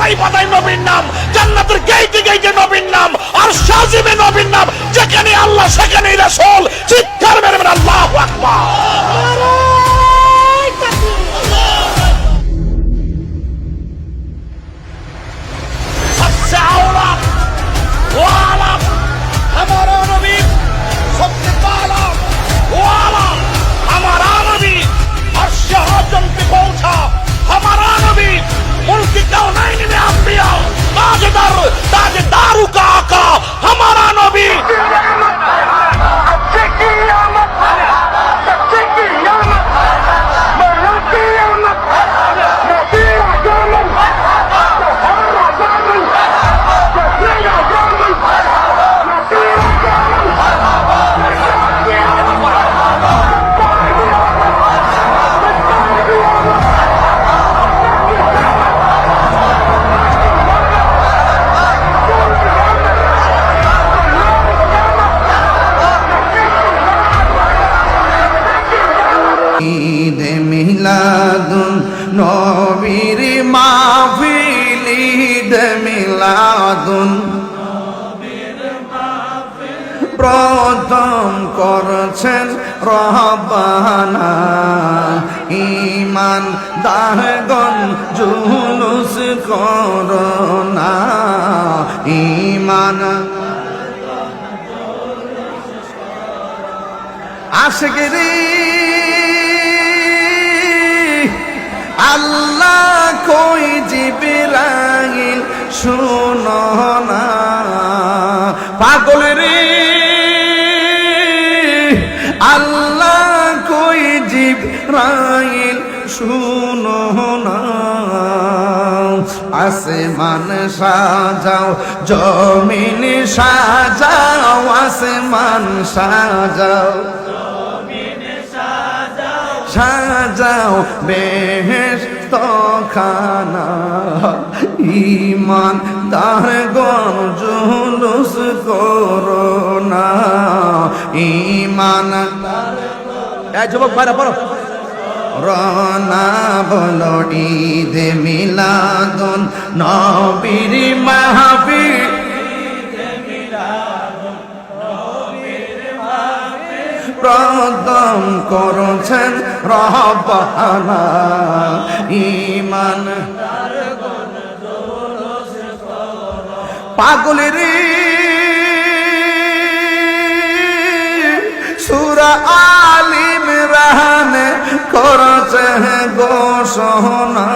পাতায় পাতায় নবীর নাম, জান্নাতের গেইটে গেইটে নবীর নাম, আর সাজিমে নবীর নাম। যেখানে আল্লাহ সেখানেই রাসূল। চিৎকার মেরে মেরে আল্লাহু আকবার। हमारा नबी सबसे पहला वाला, हमारा नबी अर्श आज़म पे पहुंचा। हमारा नबी मुल्क कौनैन में अंबिया ताजदारों का आका। हमारा नबी ঈদে মিলাদুন নবীর মাহফিল, ঈদে মিলাদুন প্রথম করছেন রহবানা। ঈমান দারগণ জুলুস করোনা, ঈমান আশিকরি আল্লাহ কই জিবরাইল শুনো না। পাগল রে আল্লাহ কই জিবরাইল শুনো না। আসমান সাজাও জমিন সাজাও, আসমান সাজাও সাজাও বেহেশত খানা। ঈমান দারগণ জুলুস করোনা, ঈমান যুবক ভাইরা পড়ো। রনা বলো ঈদে মিলাদুন নবীর মাহফিল, প্রথম করছেন রহবানা। ঈমান পাগল রে সূরা আল ইমরান করছে ঘোষণা।